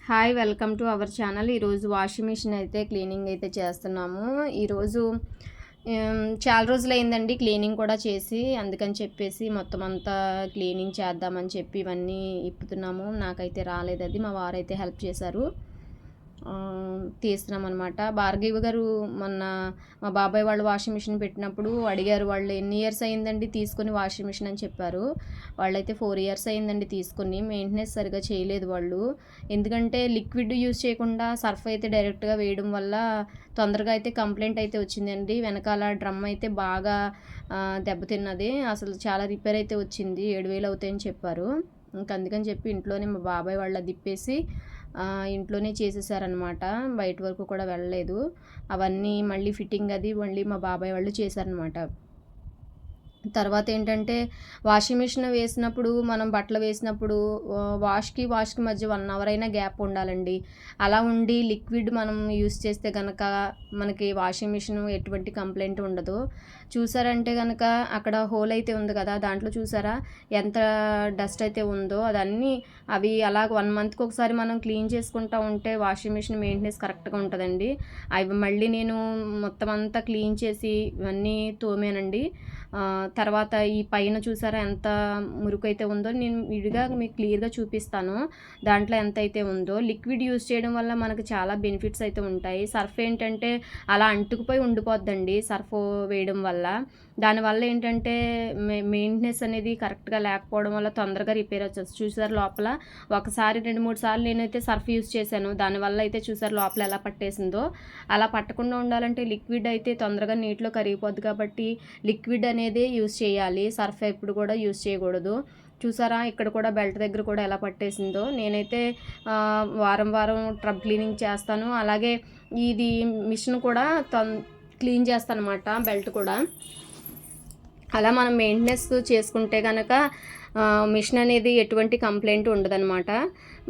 Hi, welcome to our channel. ఈరోజు washing machine అయితే cleaning అయితే చేస్తున్నాము. ఈరోజు చాలా రోజులైందండి క్లీనింగ్ కూడా చేసి. అందుకని చెప్పేసి మొత్తం అంతా క్లీనింగ్ చేద్దామని చెప్పి ఇవన్నీ ఇప్పుతున్నాము. నాకైతే రాలేదు, అది మా వారైతే హెల్ప్ చేశారు. తీస్తున్నామన్నమాట. భార్గవి గారు మొన్న మా బాబాయ్ వాళ్ళు వాషింగ్ మిషన్ పెట్టినప్పుడు అడిగారు, వాళ్ళు ఎన్ని ఇయర్స్ అయిందండి తీసుకొని వాషింగ్ మిషన్ అని చెప్పారు. వాళ్ళైతే 4 ఇయర్స్ అయిందండి తీసుకొని. మెయింటెనెన్స్ సరిగా చేయలేదు వాళ్ళు. ఎందుకంటే లిక్విడ్ యూజ్ చేయకుండా సర్ఫ్ అయితే డైరెక్ట్గా వేయడం వల్ల తొందరగా అయితే కంప్లైంట్ అయితే వచ్చిందండి. వెనకాల డ్రమ్ అయితే బాగా దెబ్బతిన్నది. అసలు చాలా రిపేర్ అయితే వచ్చింది. 7,000 అవుతాయని చెప్పారు. ఇంకా అందుకని చెప్పి ఇంట్లోనే మా బాబాయ్ వాళ్ళు తిప్పేసి ఇంట్లోనే చేసేసారనమాట. బయట వరకు కూడా వెళ్ళలేదు. అవన్నీ మళ్ళీ ఫిట్టింగ్ అది మళ్ళీ మా బాబాయ్ వాళ్ళు చేశారనమాట. తర్వాత ఏంటంటే వాషింగ్ మిషన్ వేసినప్పుడు మనం బట్టలు వేసినప్పుడు వాష్కి మధ్య 1 అవర్ అయినా గ్యాప్ ఉండాలండి. అలా ఉండి లిక్విడ్ మనం యూస్ చేస్తే కనుక మనకి వాషింగ్ మిషన్ ఎటువంటి కంప్లైంట్ ఉండదు. చూసారంటే కనుక అక్కడ హోల్ అయితే ఉంది కదా, దాంట్లో చూసారా ఎంత డస్ట్ అయితే ఉందో. అవి అలాగ 1 మంత్కి ఒకసారి మనం క్లీన్ చేసుకుంటూ ఉంటే వాషింగ్ మిషన్ మెయింటెనెన్స్ కరెక్ట్గా ఉంటుందండి. అవి మళ్ళీ నేను మొత్తం అంతా క్లీన్ చేసి ఇవన్నీ తోమానండి. తర్వాత ఈ పైన చూసారా ఎంత మురికి అయితే ఉందో. నేను విడిగా మీకు క్లియర్గా చూపిస్తాను దాంట్లో ఎంత అయితే ఉందో. లిక్విడ్ యూజ్ చేయడం వల్ల మనకు చాలా బెనిఫిట్స్ అయితే ఉంటాయి. సర్ఫ్ ఏంటంటే అలా అంటుకుపోయి ఉండిపోద్దండి సర్ఫ్ వేయడం వల్ల. దానివల్ల ఏంటంటే మెయింటెనెన్స్ అనేది కరెక్ట్గా లేకపోవడం వల్ల తొందరగా రిపేర్ వచ్చేది. చూసారు లోపల ఒకసారి 2-3 సార్లు నేనైతే సర్ఫ్ యూజ్ చేశాను. దానివల్ల అయితే చూసారు లోపల ఎలా పట్టేసిందో. అలా పట్టకుండా ఉండాలంటే లిక్విడ్ అయితే తొందరగా నీటిలో కరిగిపోద్ది కాబట్టి లిక్విడ్ అనేది యూజ్ చేయాలి. సర్ఫ్ ఎప్పుడు కూడా యూజ్ చేయకూడదు. చూసారా ఇక్కడ కూడా బెల్ట్ దగ్గర కూడా ఎలా పట్టేసిందో. నేనైతే వారం ట్రబ్ క్లీనింగ్ చేస్తాను. అలాగే ఇది మిషన్ కూడా క్లీన్ చేస్తాను అన్నమాట, బెల్ట్ కూడా. అలా మనం మెయింటెనెన్స్ చేసుకుంటే కనుక మిషన్ అనేది ఎటువంటి కంప్లైంట్ ఉండదన్నమాట.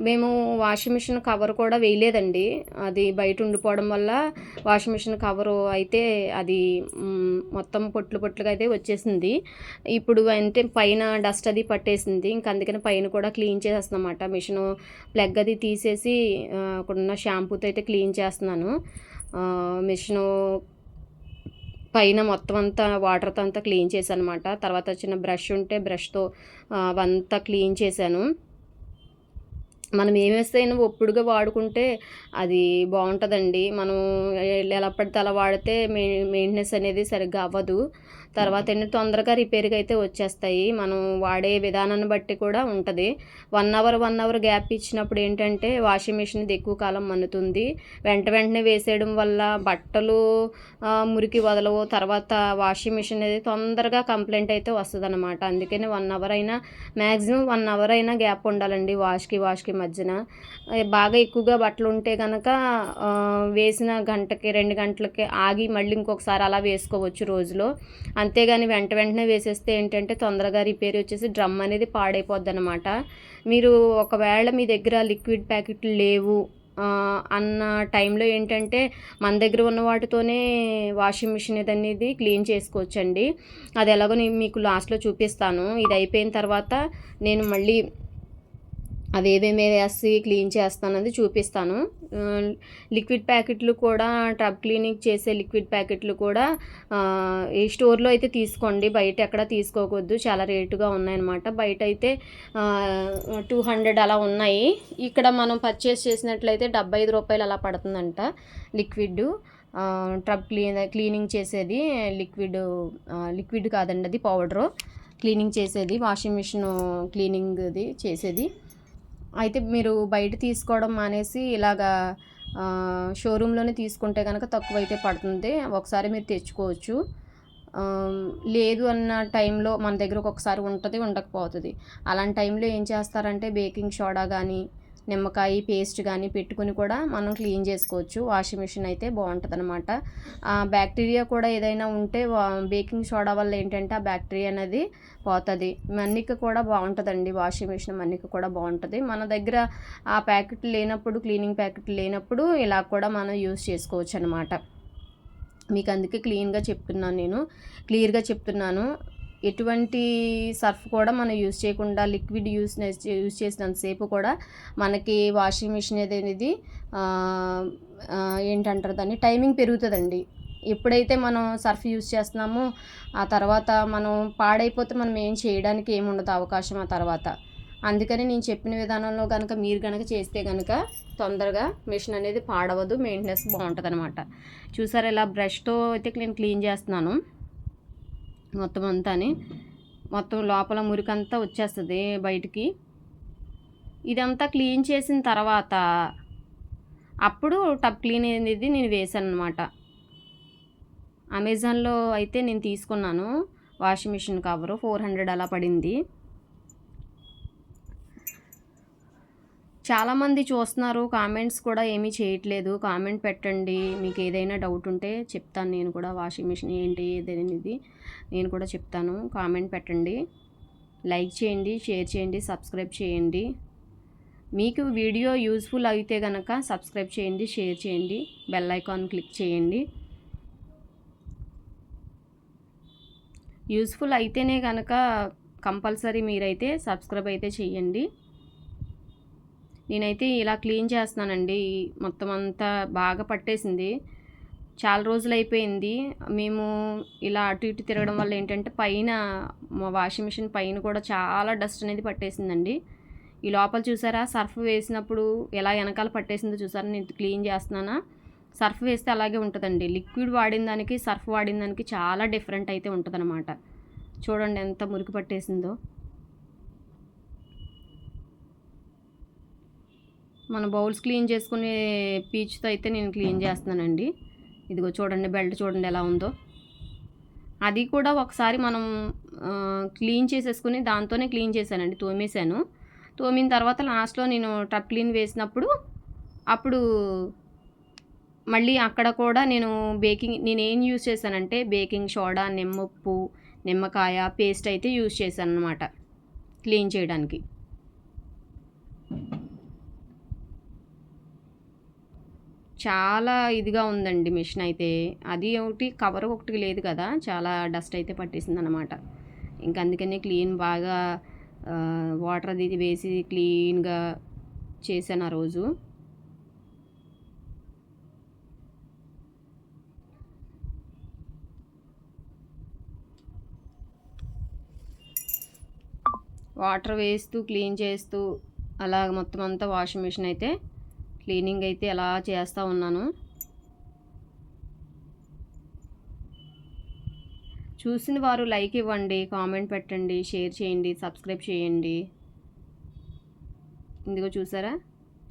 మేము వాషింగ్ మిషన్ కవర్ కూడా వేయలేదండి. అది బయట ఉండిపోవడం వల్ల వాషింగ్ మిషన్ కవరు అయితే అది మొత్తం పొట్లుగా అయితే వచ్చేసింది. ఇప్పుడు అంటే పైన డస్ట్ అది పట్టేసింది. ఇంక అందుకని పైన కూడా క్లీన్ చేసేస్తామన్నమాట. మిషను ప్లగ్ అది తీసేసి అక్కడున్న షాంపూతో అయితే క్లీన్ చేస్తున్నాను. మిషను పైన మొత్తం అంతా వాటర్తో అంతా క్లీన్ చేశాను అనమాట. తర్వాత చిన్న బ్రష్ ఉంటే బ్రష్తో అవంతా క్లీన్ చేశాను. మనం ఏం వేస్తైనా ఒప్పుడుగా వాడుకుంటే అది బాగుంటుందండి. మనం ఎలా పడితే అలా వాడితే మెయింటెనెన్స్ అనేది సరిగ్గా అవ్వదు. తర్వాత ఏంటంటే తొందరగా రిపేర్గా అయితే వచ్చేస్తాయి. మనం వాడే విధానాన్ని బట్టి కూడా ఉంటుంది. 1 అవర్ గ్యాప్ ఇచ్చినప్పుడు ఏంటంటే వాషింగ్ మిషన్ ఎక్కువ కాలం మన్నుతుంది. వెంటనే వేసేయడం వల్ల బట్టలు మురికి వదలవు. తర్వాత వాషింగ్ మిషన్ అనేది తొందరగా కంప్లైంట్ అయితే వస్తుంది అనమాట. అందుకని 1 అవర్ అయినా మ్యాక్సిమం 1 అవర్ అయినా గ్యాప్ ఉండాలండి వాష్కి మధ్యన. బాగా ఎక్కువగా బట్టలు ఉంటే కనుక వేసిన గంటకి 2 గంటలకి ఆగి మళ్ళీ ఇంకొకసారి అలా వేసుకోవచ్చు రోజులో. అంతేగాని వెంటనే వేసేస్తే ఏంటంటే తొందరగా రిపేర్ వచ్చేసి డ్రమ్ అనేది పాడైపోద్ది అనమాట. మీరు ఒకవేళ మీ దగ్గర లిక్విడ్ ప్యాకెట్లు లేవు అన్న టైంలో ఏంటంటే మన దగ్గర ఉన్న వాటితోనే వాషింగ్ మిషన్ అనేది క్లీన్ చేసుకోవచ్చండి. అది ఎలాగో నేను మీకు లాస్ట్లో చూపిస్తాను. ఇది అయిపోయిన తర్వాత నేను మళ్ళీ అవి ఏమేమి వేసి క్లీన్ చేస్తానది చూపిస్తాను. లిక్విడ్ ప్యాకెట్లు కూడా టబ్ క్లీనింగ్ చేసే లిక్విడ్ ప్యాకెట్లు కూడా ఈ స్టోర్లో అయితే తీసుకోండి, బయట ఎక్కడ తీసుకోకూడదు. చాలా రేటుగా ఉన్నాయన్నమాట. బయట అయితే 200 అలా ఉన్నాయి. ఇక్కడ మనం పర్చేస్ చేసినట్లయితే 75 రూపాయలు అలా పడుతుందంట లిక్విడ్. టబ్ క్లీనింగ్ చేసేది లిక్విడ్ కాదండి, అది పౌడరు క్లీనింగ్ చేసేది, వాషింగ్ మిషన్ క్లీనింగ్ది చేసేది. అయితే మీరు బయట తీసుకోవడం మానేసి ఇలాగా షోరూంలోనే తీసుకుంటే కనుక తక్కువైతే పడుతుంది. ఒకసారి మీరు తెచ్చుకోవచ్చు. లేదు అన్న టైంలో మన దగ్గర ఒక్కొక్కసారి ఉంటుంది, ఉండకపోతుంది. అలాంటి టైంలో ఏం చేస్తారంటే బేకింగ్ సోడా కానీ నిమ్మకాయ పేస్ట్ కానీ పెట్టుకుని కూడా మనం క్లీన్ చేసుకోవచ్చు. వాషింగ్ మిషన్ అయితే బాగుంటుంది అనమాట. బ్యాక్టీరియా కూడా ఏదైనా ఉంటే బేకింగ్ సోడా వల్ల ఏంటంటే ఆ బ్యాక్టీరియా అనేది పోతుంది. మన్నిక కూడా బాగుంటుందండి. వాషింగ్ మిషన్ మన్నిక కూడా బాగుంటుంది. మన దగ్గర ఆ ప్యాకెట్లు లేనప్పుడు, క్లీనింగ్ ప్యాకెట్లు లేనప్పుడు ఇలా కూడా మనం యూస్ చేసుకోవచ్చు అనమాట. మీకు అందుకే క్లీర్గా చెప్తున్నాను. ఎటువంటి సర్ఫ్ కూడా మనం యూజ్ చేయకుండా లిక్విడ్ యూజ్ చేసినంతసేపు కూడా మనకి వాషింగ్ మిషన్ అనేది ఏంటంటారు దాన్ని, టైమింగ్ పెరుగుతుందండి. ఎప్పుడైతే మనం సర్ఫ్ యూజ్ చేస్తున్నామో ఆ తర్వాత మనం పాడైపోతే మనం ఏం చేయడానికి ఏముండదు అవకాశం ఆ తర్వాత. అందుకని నేను చెప్పిన విధానంలో కనుక మీరు కనుక చేస్తే కనుక తొందరగా మిషన్ అనేది పాడవదు, మెయింటెనెన్స్ బాగుంటుంది అనమాట. చూసారు ఇలా బ్రష్తో అయితే నేను క్లీన్ చేస్తున్నాను మొత్తం అంతాని. మొత్తం లోపల మురికంతా వచ్చేస్తుంది బయటికి. ఇదంతా క్లీన్ చేసిన తర్వాత అప్పుడు టబ్ క్లీన్ అనేది నేను వేసాను అనమాట. అమెజాన్లో అయితే నేను తీసుకున్నాను వాషింగ్ మిషన్ కవరు, 400 అలా పడింది. చాలామంది చూస్తున్నారు, కామెంట్స్ కూడా ఏమీ చేయట్లేదు. కామెంట్ పెట్టండి, మీకు ఏదైనా డౌట్ ఉంటే చెప్తాను. నేను కూడా వాషింగ్ మిషన్ ఏంటి ఏదైనది నేను కూడా చెప్తాను. కామెంట్ పెట్టండి, లైక్ చేయండి, షేర్ చేయండి, సబ్స్క్రైబ్ చేయండి. మీకు వీడియో యూజ్ఫుల్ అయితే కనుక సబ్స్క్రైబ్ చేయండి, షేర్ చేయండి, బెల్ ఐకాన్ క్లిక్ చేయండి. యూజ్ఫుల్ అయితేనే కనుక కంపల్సరీ మీరైతే సబ్స్క్రైబ్ అయితే చేయండి. నేనైతే ఇలా క్లీన్ చేస్తున్నానండి. మొత్తం అంతా బాగా పట్టేసింది, చాలా రోజులు అయిపోయింది. మేము ఇలా అటు ఇటు తిరగడం వల్ల ఏంటంటే పైన మా వాషింగ్ మిషన్ పైన కూడా చాలా డస్ట్ అనేది పట్టేసిందండి. ఈ లోపల చూసారా సర్ఫ్ వేసినప్పుడు ఎలా వెనకాల పట్టేసిందో చూసారా. నేను క్లీన్ చేస్తున్నానా, సర్ఫ్ వేస్తే అలాగే ఉంటుందండి. లిక్విడ్ వాడిన దానికి సర్ఫ్ వాడిన దానికి చాలా డిఫరెంట్ అయితే ఉంటుందన్నమాట. చూడండి ఎంత మురికి పట్టేసిందో. మన బౌల్స్ క్లీన్ చేసుకునే పీచుతో అయితే నేను క్లీన్ చేస్తున్నానండి. ఇదిగో చూడండి, బెల్ట్ చూడండి ఎలా ఉందో. అది కూడా ఒకసారి మనం క్లీన్ చేసేసుకుని దాంతోనే క్లీన్ చేశానండి, తోమేశాను. తోమిన తర్వాత లాస్ట్లో నేను టబ్ క్లీన్ వేసినప్పుడు అప్పుడు మళ్ళీ అక్కడ కూడా నేనేం యూజ్ చేశానంటే బేకింగ్ సోడా, నిమ్మప్పు, నిమ్మకాయ పేస్ట్ అయితే యూజ్ చేశాను అనమాట క్లీన్ చేయడానికి. చాలా ఇదిగా ఉందండి మిషన్ అయితే. అది ఒకటి కవర్ ఒకటి లేదు కదా, చాలా డస్ట్ అయితే పట్టేసింది అనమాట. ఇంక అందుకనే క్లీన్ బాగా వాటర్ అది వేసి క్లీన్గా చేశాను ఆ రోజు. వాటర్ వేస్తూ క్లీన్ చేస్తూ అలా మొత్తం అంతా వాషింగ్ మిషన్ అయితే క్లీనింగ్ అయితే ఎలా చేస్తూ ఉన్నాను. చూసిన వారు లైక్ ఇవ్వండి, కామెంట్ పెట్టండి, షేర్ చేయండి, సబ్స్క్రైబ్ చేయండి. ఇందులో చూసారా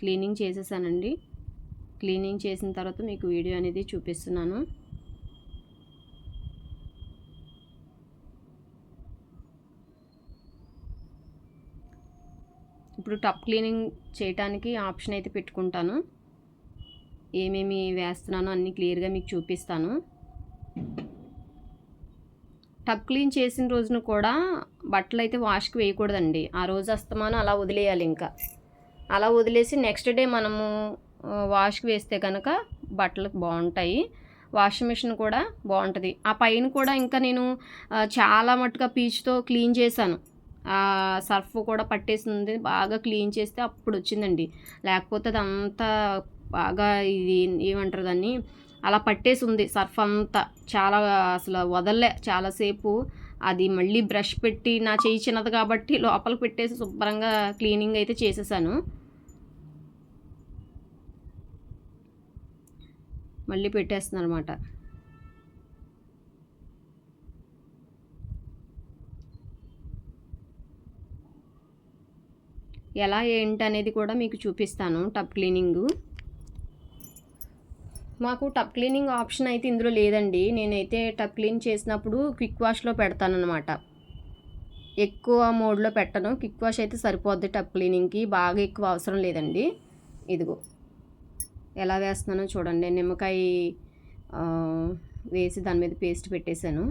క్లీనింగ్ చేసేసానండి. క్లీనింగ్ చేసిన తర్వాత మీకు వీడియో అనేది చూపిస్తున్నాను. ఇప్పుడు టబ్ క్లీనింగ్ చేయడానికి ఆప్షన్ అయితే పెట్టుకుంటాను. ఏమేమి వేస్తున్నానో అన్నీ క్లియర్గా మీకు చూపిస్తాను. టబ్ క్లీన్ చేసిన రోజున కూడా బట్టలు అయితే వాష్కి వేయకూడదండి. ఆ రోజు అస్తమానం అలా వదిలేయాలి. ఇంకా అలా వదిలేసి నెక్స్ట్ డే మనము వాష్కి వేస్తే కనుక బట్టలు బాగుంటాయి, వాషింగ్ మిషన్ కూడా బాగుంటుంది. ఆ పైన కూడా ఇంకా నేను చాలా మట్టుగా పీచుతో క్లీన్ చేశాను. సర్ఫ్ కూడా పట్టేసింది, బాగా క్లీన్ చేస్తే అప్పుడు వచ్చిందండి. లేకపోతే అదంతా బాగా ఇది ఏమంటారు దాన్ని, అలా పట్టేసి ఉంది సర్ఫ్ అంతా. చాలా అసలు వదలలే చాలాసేపు. అది మళ్ళీ బ్రష్ పెట్టి, నా చేయి చిన్నది కాబట్టి లోపలికి పెట్టేసి శుభ్రంగా క్లీనింగ్ అయితే చేసేసాను. మళ్ళీ పెట్టేస్తున్నాను అనమాట. ఎలా ఏంటి అనేది కూడా మీకు చూపిస్తాను. టబ్ క్లీనింగు మాకు టబ్ క్లీనింగ్ ఆప్షన్ అయితే ఇందులో లేదండి. నేనైతే టబ్ క్లీన్ చేసినప్పుడు క్విక్ వాష్లో పెడతానన్నమాట. ఎక్కువ మోడ్లో పెట్టను. క్విక్ వాష్ అయితే సరిపోద్ది టబ్ క్లీనింగ్కి, బాగా ఎక్కువ అవసరం లేదండి. ఇదిగో ఎలా వేస్తున్నానో చూడండి. నిమ్మకాయ వేసి దాని మీద పేస్ట్ పెట్టేశాను.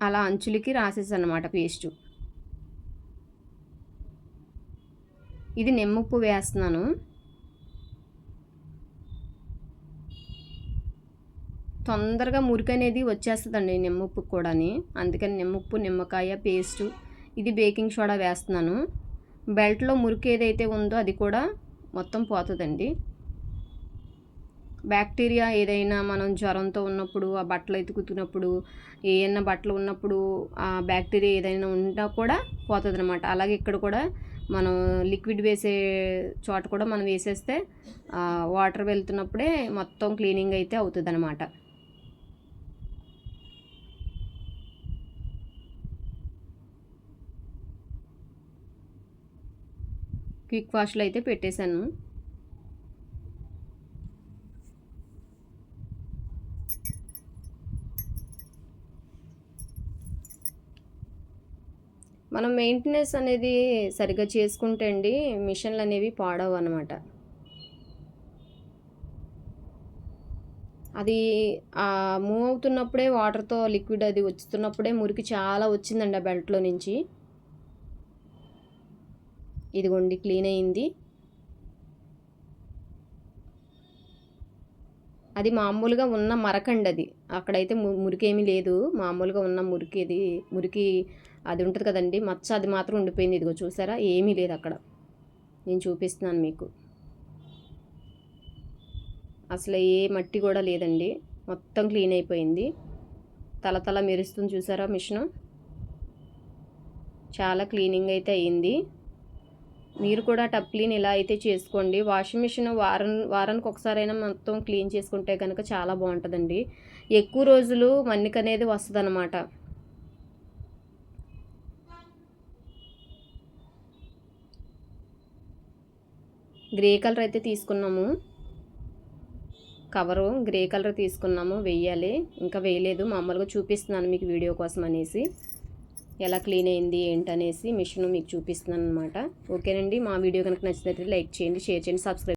అలా అంచులకి రాసేసాను అన్నమాట పేస్టు. ఇది నిమ్మప్పు వేస్తున్నాను. తొందరగా మురికి అనేది వచ్చేస్తుందండి నిమ్మప్పుకి కూడాని. అందుకని నిమ్మప్పు, నిమ్మకాయ పేస్టు, ఇది బేకింగ్ సోడా వేస్తున్నాను. బెల్ట్లో మురికి ఏదైతే ఉందో అది కూడా మొత్తం పోతుందండి. బ్యాక్టీరియా ఏదైనా మనం జ్వరంతో ఉన్నప్పుడు, ఆ బట్టలు ఉతుకుతున్నప్పుడు, ఏమన్నా బట్టలు ఉన్నప్పుడు ఆ బ్యాక్టీరియా ఏదైనా ఉన్నా కూడా పోతుందన్నమాట. అలాగే ఇక్కడ కూడా మనం లిక్విడ్ వేసే చోట కూడా మనం వేసేస్తే వాటర్ వెళ్తున్నప్పుడే మొత్తం క్లీనింగ్ అయితే అవుతుందన్నమాట. క్విక్ వాష్లో అయితే పెట్టేశాను. మనం మెయింటెనెన్స్ అనేది సరిగ్గా చేసుకుంటే అండి మిషన్లు అనేవి పాడవు అన్నమాట. అది మూవ్ అవుతున్నప్పుడే వాటర్తో లిక్విడ్ అది వస్తున్నప్పుడే మురికి చాలా వచ్చిందండి ఆ బెల్ట్లో నుంచి. ఇదిగోండి క్లీన్ అయింది. అది మామూలుగా ఉన్న మరకండి అది. అక్కడైతే మురికేమీ లేదు. మామూలుగా ఉన్న మురికి అది ఉంటుంది కదండి మచ్చ, అది మాత్రం ఉండిపోయింది. ఇదిగో చూసారా, ఏమీ లేదు అక్కడ. నేను చూపిస్తున్నాను మీకు. అసలు ఏ మట్టి కూడా లేదండి, మొత్తం క్లీన్ అయిపోయింది. తల మెరుస్తుంది చూసారా మిషను. చాలా క్లీనింగ్ అయితే అయ్యింది. మీరు కూడా టబ్ క్లీన్ ఇలా అయితే చేసుకోండి. వాషింగ్ మిషన్ వారానికి ఒకసారైనా మొత్తం క్లీన్ చేసుకుంటే కనుక చాలా బాగుంటుందండి. ఎక్కువ రోజులు మన్నిక అనేది వస్తుంది అన్నమాట. గ్రే కలర్ అయితే తీసుకున్నాము, కవరు గ్రే కలర్ తీసుకున్నాము. వెయ్యాలి, ఇంకా వేయలేదు. మామూలుగా చూపిస్తున్నాను మీకు వీడియో కోసం అనేసి, ఎలా క్లీన్ అయింది ఏంటనేసి మిషన్ మీకు చూపిస్తున్నాను అనమాట. ఓకేనండి, మా వీడియో కనుక నచ్చినట్లయితే లైక్ చేయండి, షేర్ చేయండి, సబ్స్క్రైబ్